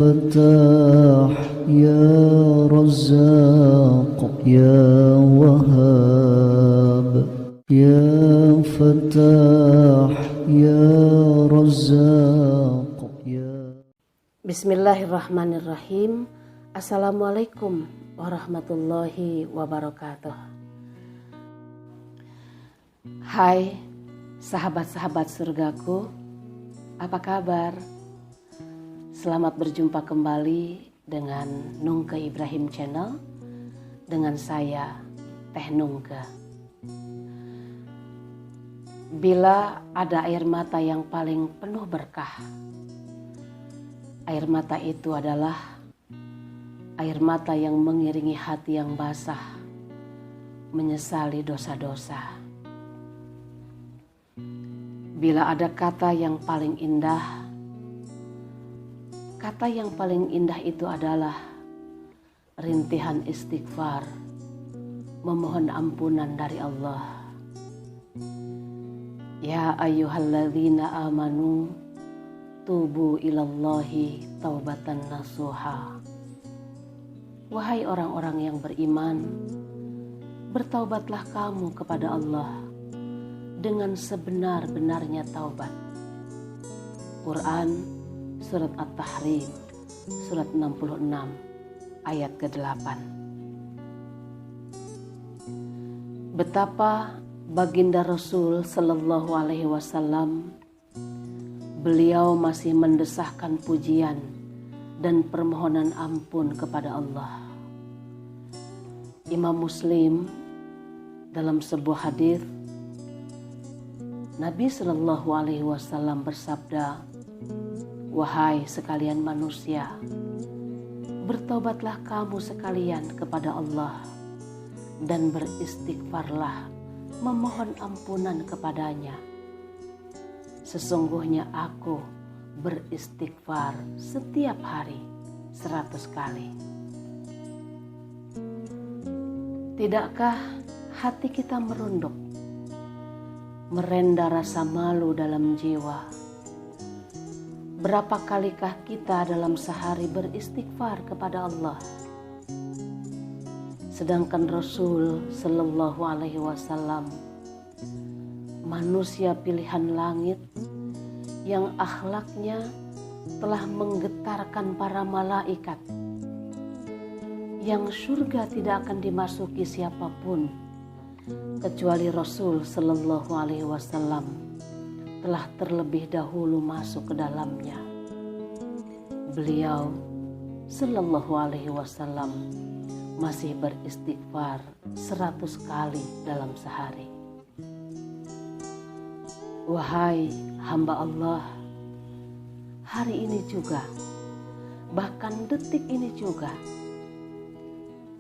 فتاح يا رزاق يا وهاب يا فتاح يا رزاق يا. Bismillahirrahmanirrahim. Assalamualaikum warahmatullahi wabarakatuh. Hai sahabat-sahabat surgaku, apa kabar? Selamat berjumpa kembali dengan Nungke Ibrahim Channel, dengan saya Teh Nungke. Bila ada air mata yang paling penuh berkah, air mata itu adalah air mata yang mengiringi hati yang basah, menyesali dosa-dosa. Bila ada kata yang paling indah, kata yang paling indah itu adalah rintihan istighfar, memohon ampunan dari Allah. Ya ayyuhalladzina amanu tubu ilallahi taubatan nasuha. Wahai orang-orang yang beriman, bertaubatlah kamu kepada Allah dengan sebenar-benarnya taubat. Quran Surat At-Tahrim Surat 66 ayat ke-8. Betapa baginda Rasul Sallallahu Alaihi Wasallam, beliau masih mendesahkan pujian dan permohonan ampun kepada Allah. Imam Muslim dalam sebuah hadis, Nabi Sallallahu Alaihi Wasallam bersabda, wahai sekalian manusia, bertobatlah kamu sekalian kepada Allah dan beristighfarlah, memohon ampunan kepadanya. Sesungguhnya aku beristighfar setiap hari 100 kali. Tidakkah hati kita merunduk, merenda rasa malu dalam jiwa? Berapa kalikah kita dalam sehari beristighfar kepada Allah? Sedangkan Rasul Sallallahu Alaihi Wasallam, manusia pilihan langit yang akhlaknya telah menggetarkan para malaikat, yang surga tidak akan dimasuki siapapun kecuali Rasul Sallallahu Alaihi Wasallam telah terlebih dahulu masuk ke dalamnya. Beliau Sallallahu Alaihi Wasallam masih beristighfar 100 kali dalam sehari. Wahai hamba Allah, hari ini juga, bahkan detik ini juga,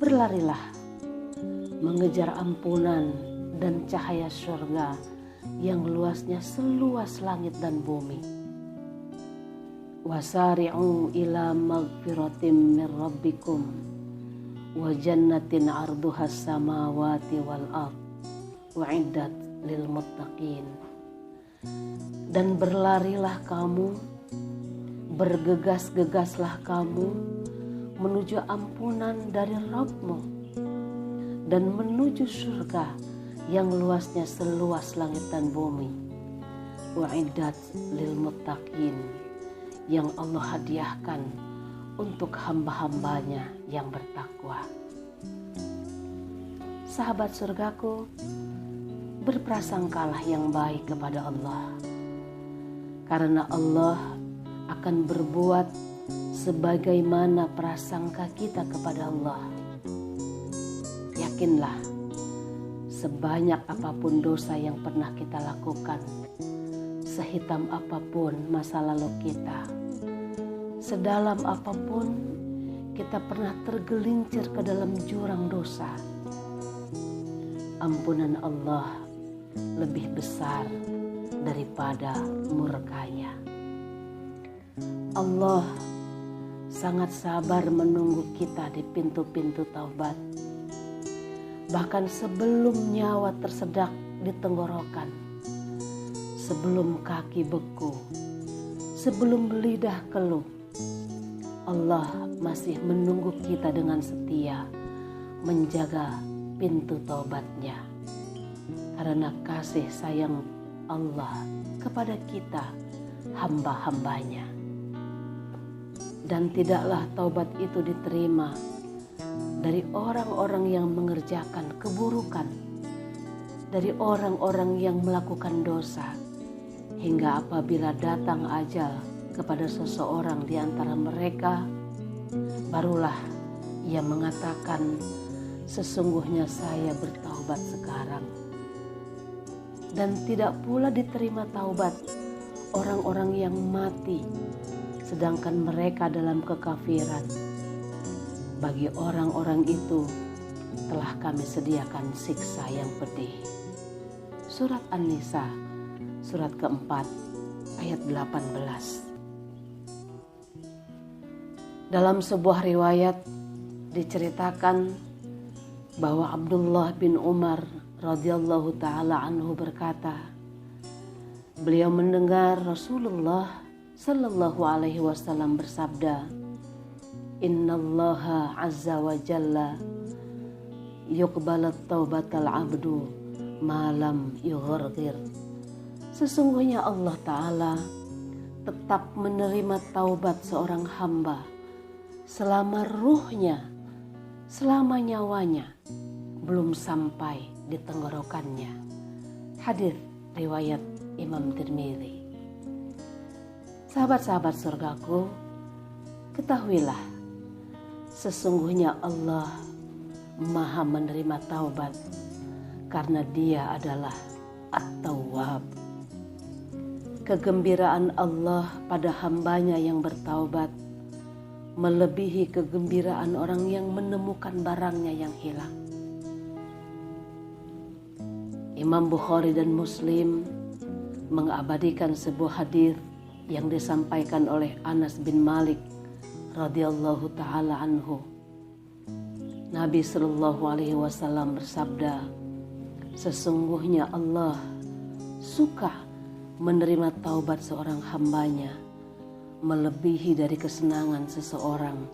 berlarilah mengejar ampunan dan cahaya surga yang luasnya seluas langit dan bumi. Wasari'u ila magfiratim min rabbikum wa jannatin arduhas samawati wal ard wa'iddat lil muttaqin. Dan berlarilah kamu, bergegas-gegaslah kamu menuju ampunan dari Rabbmu dan menuju surga yang luasnya seluas langit dan bumi. Wa'iddat lil muttaqin, yang Allah hadiahkan untuk hamba-hambanya yang bertakwa. Sahabat surgaku, berprasangkalah yang baik kepada Allah, karena Allah akan berbuat sebagaimana prasangka kita kepada Allah. Yakinlah, sebanyak apapun dosa yang pernah kita lakukan, sehitam apapun masa lalu kita, sedalam apapun kita pernah tergelincir ke dalam jurang dosa, ampunan Allah lebih besar daripada murkanya. Allah sangat sabar menunggu kita di pintu-pintu taubat. Bahkan sebelum nyawa tersedak di tenggorokan, sebelum kaki beku, sebelum lidah keluh, Allah masih menunggu kita dengan setia menjaga pintu taubatnya. Karena kasih sayang Allah kepada kita, hamba-hambanya. Dan tidaklah taubat itu diterima dari orang-orang yang mengerjakan keburukan, dari orang-orang yang melakukan dosa, hingga apabila datang ajal kepada seseorang di antara mereka, barulah ia mengatakan, sesungguhnya saya bertaubat sekarang. Dan tidak pula diterima taubat orang-orang yang mati sedangkan mereka dalam kekafiran. Bagi orang-orang itu telah kami sediakan siksa yang pedih. Surat An-Nisa, surat keempat, ayat 18. Dalam sebuah riwayat diceritakan bahwa Abdullah bin Umar radhiyallahu ta'ala anhu berkata, beliau mendengar Rasulullah sallallahu alaihi wasallam bersabda, Innallaha azza wa jalla yuqbalat taubatal abdu malam yughargir. Sesungguhnya Allah Ta'ala tetap menerima taubat seorang hamba selama ruhnya, selama nyawanya belum sampai di tenggorokannya. Hadis riwayat Imam Tirmidzi. Sahabat-sahabat surgaku, ketahuilah sesungguhnya Allah Maha menerima taubat karena Dia adalah At-Tawwab. Kegembiraan Allah pada hambanya yang bertaubat melebihi kegembiraan orang yang menemukan barangnya yang hilang. Imam Bukhari dan Muslim mengabadikan sebuah hadis yang disampaikan oleh Anas bin Malik radhiyallahu ta'ala anhu. Nabi sallallahu alaihi wasallam bersabda, sesungguhnya Allah suka menerima taubat seorang hambanya melebihi dari kesenangan seseorang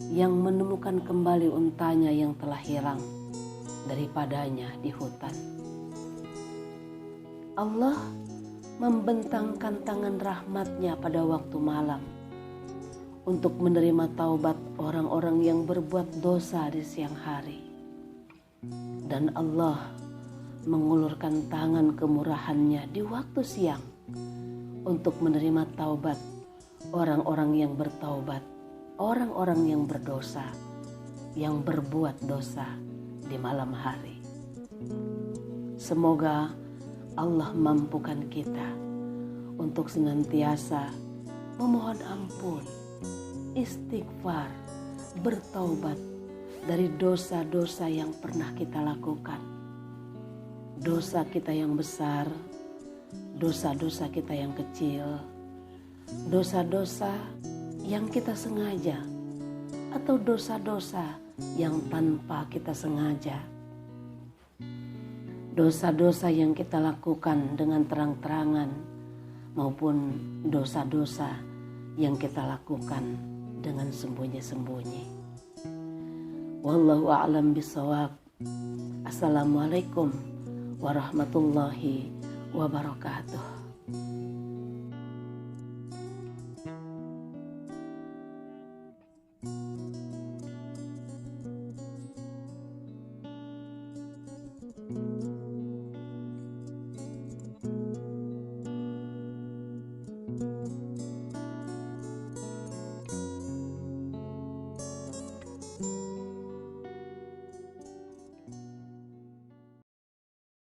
yang menemukan kembali untanya yang telah hilang daripadanya di hutan. Allah membentangkan tangan rahmatnya pada waktu malam untuk menerima taubat orang-orang yang berbuat dosa di siang hari. Dan Allah mengulurkan tangan kemurahannya di waktu siang untuk menerima taubat orang-orang yang bertaubat, orang-orang yang berdosa, yang berbuat dosa di malam hari. Semoga Allah mampukan kita untuk senantiasa memohon ampun, istighfar, bertaubat dari dosa-dosa yang pernah kita lakukan. Dosa kita yang besar, dosa-dosa kita yang kecil, dosa-dosa yang kita sengaja, atau dosa-dosa yang tanpa kita sengaja. Dosa-dosa yang kita lakukan dengan terang-terangan maupun dosa-dosa yang kita lakukan dengan sembunyi-sembunyi. Wallahu a'lam bishawab. Assalamualaikum warahmatullahi wabarakatuh.